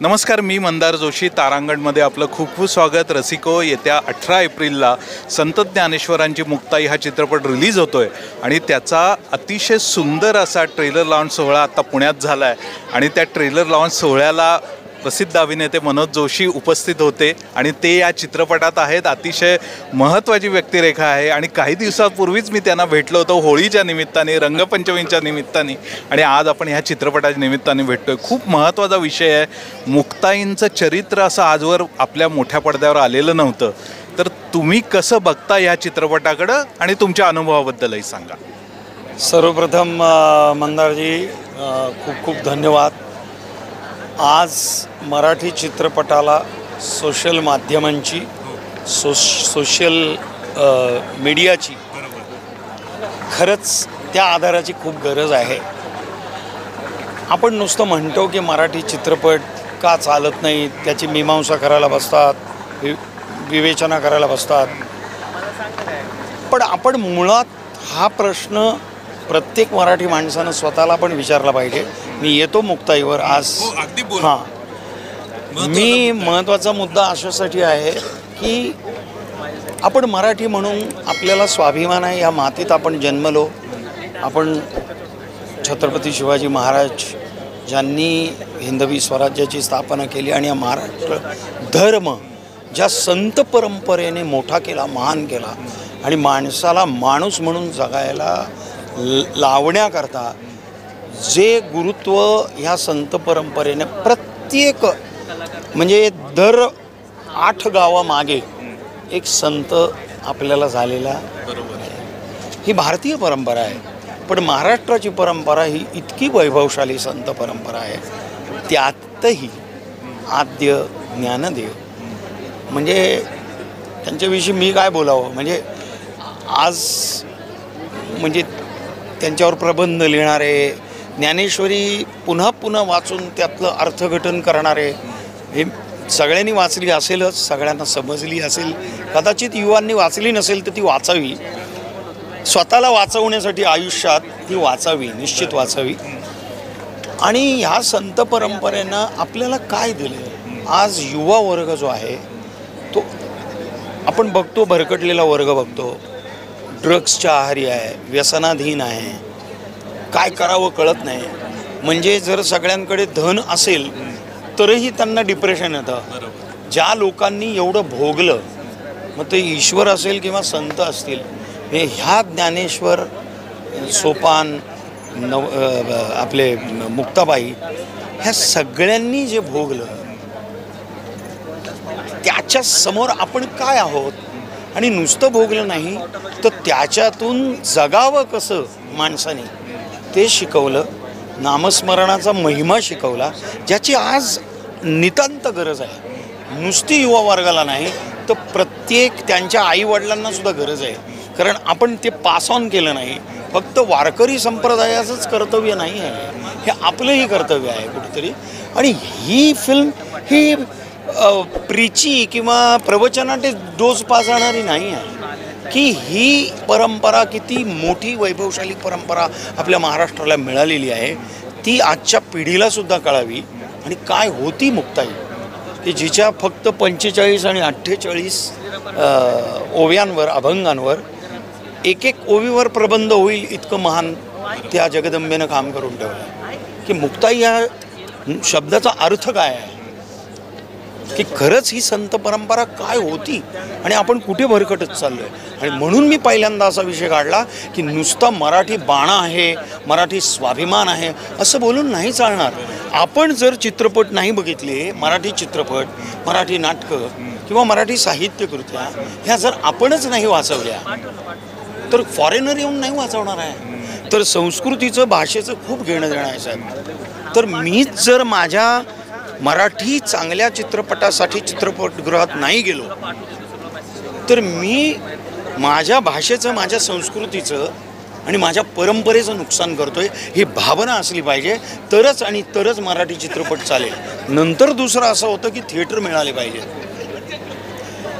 नमस्कार, मी मंदार जोशी. तारांगणमध्ये आपलं खूप खूप स्वागत. रसिको, येत्या 18 एप्रिलला संत ज्ञानेश्वरांची मुक्ताई हा चित्रपट रिलीज होतो आहे आणि त्याचा अतिशय सुंदर असा ट्रेलर लॉन्च सोहळा आता पुण्यात झाला आहे. आणि त्या ट्रेलर लॉन्च सोहळ्याला प्रसिद्ध अभिनेते मनोज जोशी उपस्थित होते आणि ते या चित्रपटात आहेत. अतिशय महत्त्वाची व्यक्तिरेखा आहे आणि काही दिवसांपूर्वीच मी त्यांना भेटलो होतो होळीच्या निमित्ताने, रंगपंचमीच्या निमित्ताने, आणि आज आपण ह्या चित्रपटाच्या निमित्ताने भेटतोय. खूप महत्त्वाचा विषय आहे. मुक्ताईंचं चरित्र असं आजवर आपल्या मोठ्या पडद्यावर आलेलं नव्हतं. तर तुम्ही कसं बघता ह्या चित्रपटाकडं आणि तुमच्या अनुभवाबद्दलही सांगा. सर्वप्रथम मंदारजी खूप खूप धन्यवाद. आज मराठी चित्रपटाला सोशल माध्यमांची सोशल मीडियाची खरंच त्या आधाराची खूप गरज आहे. आपण नुसतं म्हणतो की मराठी चित्रपट का चालत नाही, त्याची मीमांसा करायला बसतात, विवेचना करायला बसतात. पण आपण मुळात हा प्रश्न प्रत्येक मराठी माणसानं स्वतःला पण विचारला पाहिजे. मी येतो मुक्ताईवर आज. मी महत्त्वाचा मुद्दा अशासाठी आहे की आपण मराठी म्हणून आपल्याला स्वाभिमान आहे. या मातीत आपण जन्मलो. आपण छत्रपती शिवाजी महाराज ज्यांनी हिंदवी स्वराज्याची स्थापना केली आणि या महाराष्ट्र धर्म ज्या संत परंपरेने मोठा केला, महान केला आणि माणसाला माणूस म्हणून जगायला लावण्याकरता जे गुरुत्व ह्या संत परंपरेने प्रत्येक म्हणजे दर 8 गावामागे एक संत आपल्याला झालेला ही भारतीय परंपरा आहे. पण महाराष्ट्राची परंपरा ही इतकी वैभवशाली संत परंपरा आहे. त्यातही आद्य ज्ञानदेव म्हणजे त्यांच्याविषयी मी काय बोलावं. म्हणजे आज म्हणजे त्यांच्यावर प्रबंध लिहिणारे, ज्ञानेश्वरी पुन्हा पुन्हा वाचून त्यातलं अर्थघटन करणारे, हे सगळ्यांनी वाचली असेलच, सगळ्यांना समजली असेल. कदाचित युवांनी वाचली नसेल तर ती वाचावी. स्वतःला वाचवण्यासाठी आयुष्यात ती वाचावी, निश्चित वाचावी. आणि ह्या संत परंपरेनं आपल्याला काय दिलं. आज युवा वर्ग जो आहे तो आपण बघतो, भरकटलेला वर्ग बघतो. ड्रग्सच्या आहारी आहे, व्यसनाधीन आहे, काय करावं कळत नाही. म्हणजे जर सगळ्यांकडे धन असेल तरीही त्यांना डिप्रेशन येतं. ज्या लोकांनी एवढं भोगलं, मग ते ईश्वर असेल किंवा संत असतील, हे ह्या ज्ञानेश्वर, सोपान, आपले मुक्ताबाई, ह्या सगळ्यांनी जे भोगलं त्याच्या समोर आपण काय आहोत. आणि नुसतं भोगलं नाही तर त्याच्यातून जगावं कसं माणसाने ते शिकवलं. नामस्मरणाचा महिमा शिकवला, ज्याची आज नितांत गरज आहे. नुसती युवा वर्गाला नाही तर प्रत्येक त्यांच्या आईवडिलांनासुद्धा गरज आहे. कारण आपण ते पास ऑन केलं नाही. फक्त वारकरी संप्रदायाचंच कर्तव्य नाही आहे, हे आपलंही कर्तव्य आहे कुठेतरी. आणि ही फिल्म ही प्रीची किंवा प्रवचनाटे डोस पाजणारी नाही आहे की ही परंपरा किती मोठी वैभवशाली परंपरा आपल्या महाराष्ट्राला मिळालेली आहे ती आजच्या पिढीलासुद्धा कळावी. आणि काय होती मुक्ताई की जिच्या फक्त 45 आणि 48 ओव्यांवर, अभंगांवर, एक ओवीवर प्रबंध होईल इतकं महान त्या जगदंबेनं काम करून ठेवलं. की मुक्ताई या शब्दाचा अर्थ काय आहे, की खरंच ही संत परंपरा काय होती आणि आपण कुठे भरकटत चाललो आहे. आणि म्हणून मी पहिल्यांदा असा विषय काढला की नुसता मराठी बाणा आहे, मराठी स्वाभिमान आहे असं बोलून नाही चालणार. आपण जर चित्रपट नाही बघितले, मराठी चित्रपट, मराठी नाटकं किंवा मराठी साहित्यकृत्या ह्या जर आपणच नाही वाचवल्या तर फॉरेनर येऊन नाही वाचवणार आहे. तर संस्कृतीचं, भाषेचं खूप घेणं देणं आहे साहेब. तर मीच जर माझ्या मराठी चांगल्या चित्रपटासाठी चित्रपटगृहात नाही गेलो तर मी माझ्या भाषेचं, माझ्या संस्कृतीचं आणि माझ्या परंपरेचं नुकसान करतोय. ही भावना असली पाहिजे तरच आणि तरच मराठी चित्रपट चालेल. नंतर दुसरं असं होतं की थिएटर मिळाले पाहिजे.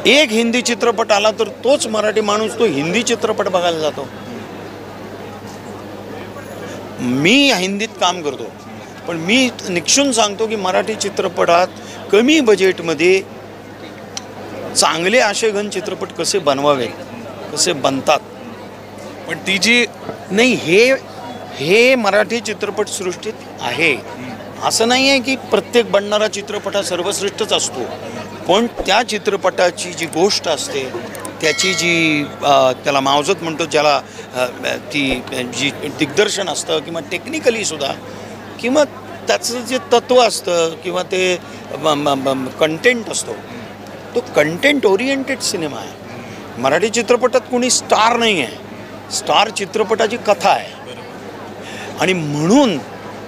एक हिंदी चित्रपट आला तर तोच मराठी माणूस तो हिंदी चित्रपट बघायला जातो. मी हिंदीत काम करतो पण मी निक्षून सांगतो की मराठी चित्रपटात कमी बजेटमध्ये चांगले आशेघन चित्रपट कसे बनवावेत, कसे बनतात. पण ती जी नाही, हे मराठी चित्रपटसृष्टीत आहे. असं नाही आहे की प्रत्येक बनणारा चित्रपट हा सर्वश्रेष्ठच असतो, पण त्या चित्रपटाची जी गोष्ट असते, त्याची जी त्याला मावजत म्हणतो, ज्याला ती जी दिग्दर्शन असतं किंवा टेक्निकली सुद्धा, किंवा त्याचं जे तत्त्व असतं किंवा ते कंटेंट असतो, तो कंटेंट ओरिएंटेड सिनेमा आहे. मराठी चित्रपटात कोणी स्टार नाही आहे, स्टार चित्रपटाची कथा आहे. आणि म्हणून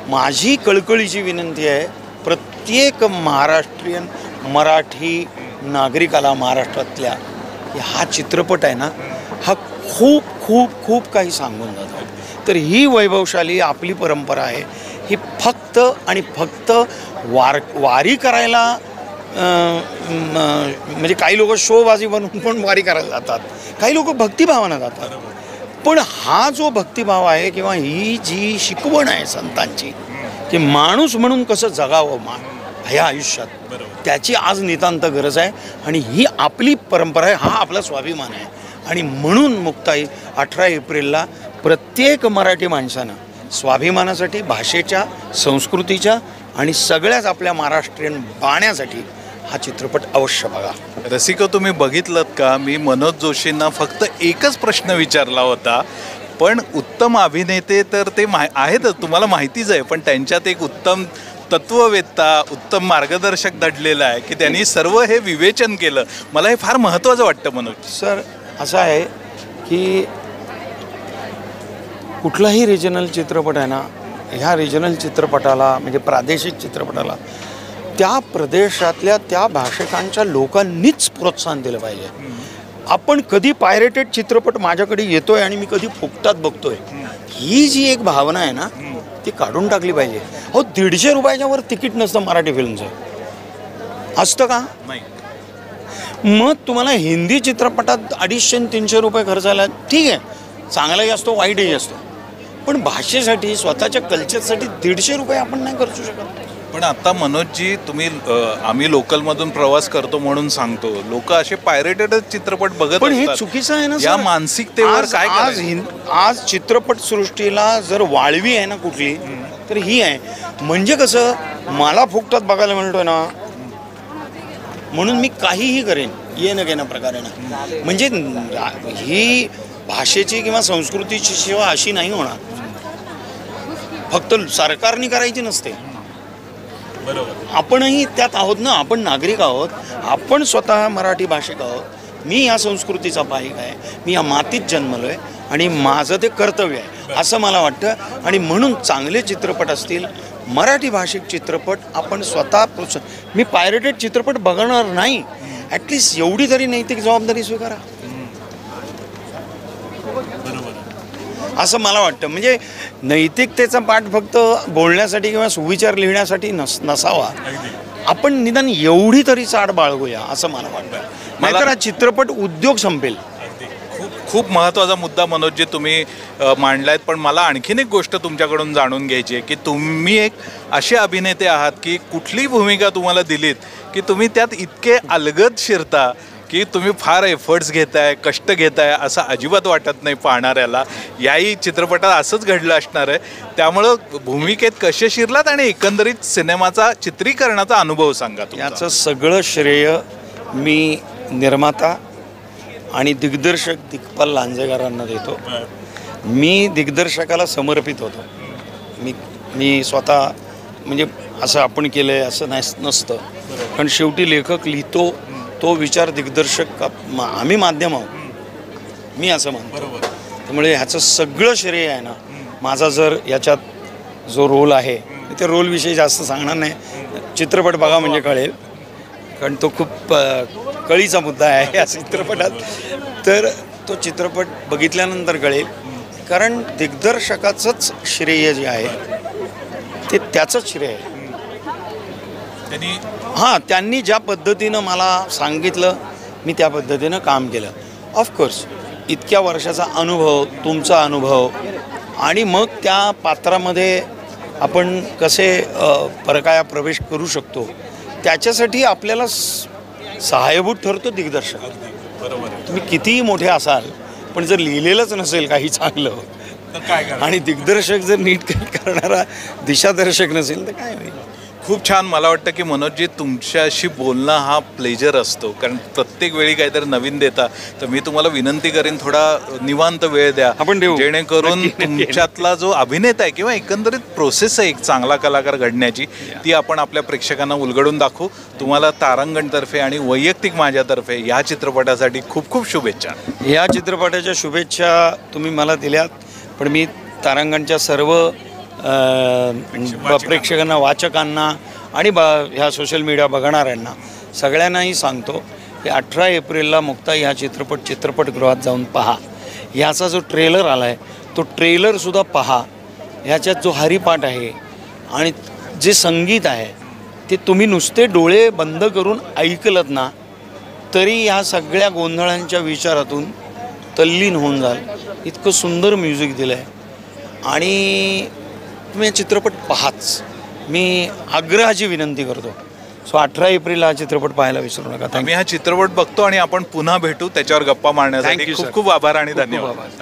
माझी कळकळीची विनंती आहे प्रत्येक महाराष्ट्रीयन मराठी नागरिकाला महाराष्ट्रातल्या, हा चित्रपट आहे ना, हा खूप खूप खूप काही सांगून जातो. तर ही वैभवशाली आपली परंपरा आहे. ही फक्त आणि फक्त वारी करायला म्हणजे काही लोक शोबाजी बनवून पण वारी करायला जातात, काही लोक भक्तिभावानं जातात. पण हा जो भक्तिभाव आहे किंवा ही जी शिकवण आहे संतांची की माणूस म्हणून कसं जगावं ह्या आयुष्यात, त्याची आज नितांत गरज आहे. आणि ही आपली परंपरा आहे, हा आपला स्वाभिमान आहे. आणि म्हणून मुक्ताई 18 एप्रिलला प्रत्येक मराठी माणसानं स्वाभिमानासाठी, भाषेच्या, संस्कृतीच्या आणि सगळ्याच आपल्या महाराष्ट्रीयन बाण्यासाठी हा चित्रपट अवश्य बघा. रसिको, तुम्ही बघितलं का? मी मनोज जोशींना फक्त एकच प्रश्न विचारला होता, पण उत्तम अभिनेते तर ते आहेतच, तुम्हाला माहितीच आहे, पण त्यांच्यात एक उत्तम तत्ववेत्ता, उत्तम मार्गदर्शक दडलेला आहे की त्यांनी सर्व हे विवेचन केलं. मला हे फार महत्त्वाचं वाटतं मनोज सर. असं आहे की कुठलाही रिजनल चित्रपट आहे ना, ह्या रिजनल चित्रपटाला म्हणजे प्रादेशिक चित्रपटाला त्या प्रदेशातल्या त्या भाषिकांच्या लोकांनीच प्रोत्साहन दिलं पाहिजे. आपण कधी पायरेटेड चित्रपट माझ्याकडे येतोय आणि मी कधी फुकटात बघतोय, ही जी एक भावना आहे ना, ती काढून टाकली पाहिजे. हो, 150 रुपयाच्या वर तिकीट नसतं मराठी फिल्मचं, असतं का? नाही. मग तुम्हाला हिंदी चित्रपटात 250-300 रुपये खर्चायला ठीक आहे, चांगलाही असतो, वाईटही असतो, पण भाषेसाठी, स्वतःच्या कल्चरसाठी 150 रुपये आपण नाही खर्चू शकत. पण आता मनोजजी, तुम्ही आम्ही लोकलमधून प्रवास करतो म्हणून सांगतो, लोक असे पायरेटेड चित्रपट बघत पण हे असतात. चुकीचं आहे ना या सर. मानसिकतेवर काय आज चित्रपटसृष्टीला जर वाळवी आहे ना कुठली, तर ही आहे. म्हणजे कसं, मला फुकटात बघायला मिळतोय ना, म्हणून मी काहीही करेन येणं घेणं प्रकारे ना. म्हणजे ही भाषेची किंवा संस्कृतीची सेवा अशी नाही होणार, फक्त सरकारने करायची नसते. आपणही त्यात आहोत ना, आपण नागरिक आहोत, आपण स्वतः मराठी भाषिक आहोत. मी या संस्कृतीचा पाहिक आहे, मी या मातीत जन्मलो आहे आणि माझं ते कर्तव्य आहे असं मला वाटतं. आणि म्हणून चांगले चित्रपट असतील, मराठी भाषिक चित्रपट आपण स्वतः, मी पायरेटेड चित्रपट बघणार नाही, ॲटलिस्ट एवढी तरी नैतिक जबाबदारी स्वीकारा, असं मला वाटतं. म्हणजे नैतिकतेचा पाठ फक्त बोलण्यासाठी किंवा सुविचार लिहिण्यासाठी नसावा, आपण निदान एवढी तरी चाड बाळगूया असं मला वाटतं. नाहीतर हा चित्रपट उद्योग संपेल. खूप महत्त्वाचा मुद्दा मनोजजी तुम्ही मांडलायत. पण मला आणखीन एक गोष्ट तुमच्याकडून जाणून घ्यायची आहे की तुम्ही एक असे अभिनेते आहात की कुठली भूमिका तुम्हाला दिलीत की तुम्ही त्यात इतके अलगद शिरता की तुम्ही फार एफर्ट्स घेताय, कष्ट घेताय, असं अजिबात वाटत नाही पाहणाऱ्याला. याही चित्रपटात असंच घडलं असणार आहे. त्यामुळं भूमिकेत कसे शिरलात आणि एकंदरीत सिनेमाचा, चित्रीकरणाचा अनुभव सांगा. याचं सगळं श्रेय मी निर्माता आणि दिग्दर्शक दिग्पाल लांजेकरांना देतो. मी दिग्दर्शकाला समर्पित होतो. मी स्वतः म्हणजे असं आपण केलं आहे असं नसतं, कारण शेवटी लेखक लिहितो, तो विचार दिग्दर्शक आम्ही माध्यम आहोत, मी असं मानतो. त्यामुळे ह्याचं सगळं श्रेय आहे ना माझा. जर याच्यात जो रोल आहे, त्या रोलविषयी जास्त सांगणार नाही, चित्रपट बघा म्हणजे कळेल, कारण तो खूप कळीचा मुद्दा आहे या चित्रपटात. तर तो चित्रपट बघितल्यानंतर कळेल, कारण दिग्दर्शकाचंच श्रेय जे आहे ते त्याचंच श्रेय आहे. त्यांनी ज्या पद्धतीनं मला सांगितलं मी त्या पद्धतीनं काम केलं. ऑफकोर्स इतक्या वर्षाचा अनुभव, तुमचा अनुभव, आणि मग त्या पात्रामध्ये आपण कसे परकाया प्रवेश करू शकतो त्याच्यासाठी आपल्याला सहाय्यभूत ठरतो दिग्दर्शक. तुम्ही कितीही मोठे असाल पण जर लिहिलेलंच नसेल काही चांगलं आणि दिग्दर्शक जर नीट काही करणारा दिशादर्शक नसेल तर काय होईल. खूप छान. मला वाटतं की मनोजजी तुमच्याशी बोलणं हा प्लेजर असतो, कारण प्रत्येक वेळी काहीतरी नवीन देता. तर मी तुम्हाला विनंती करीन थोडा निवांत वेळ द्या, आपण देऊ. जेणेकरून तुमच्यातला जो अभिनेता आहे किंवा एकंदरीत प्रोसेस आहे एक चांगला कलाकार घडण्याची ती आपण आपल्या प्रेक्षकांना उलगडून दाखवू. तुम्हाला तारांगणतर्फे आणि वैयक्तिक माझ्यातर्फे या चित्रपटासाठी खूप खूप शुभेच्छा. या चित्रपटाच्या शुभेच्छा तुम्ही मला दिल्यात, पण मी तारांगणच्या सर्व प्रेक्षकांना, वाचकांना आणि ह्या सोशल मीडिया बघणाऱ्यांना सगळ्यांनाही सांगतो की 18 एप्रिलला मुक्ताई हा चित्रपटगृहात जाऊन पहा. ह्याचा जो ट्रेलर आला आहे तो ट्रेलरसुद्धा पहा. ह्याच्यात जो हरिपाठ आहे आणि जे संगीत आहे ते तुम्ही नुसते डोळे बंद करून ऐकलत ना तरी ह्या सगळ्या गोंधळांच्या विचारातून तल्लीन होऊन जाल. इतकं सुंदर म्युझिक दिलं आहे आणि तुम्ही हा चित्रपट पाहाच. मी आग्रहाची विनंती करतो. सो 18 एप्रिल हा चित्रपट पाहायला विसरू नका. आम्ही हा चित्रपट बघतो आणि आपण पुन्हा भेटू त्याच्यावर गप्पा मारण्यासाठी. खूप खूप आभार आणि धन्यवाद.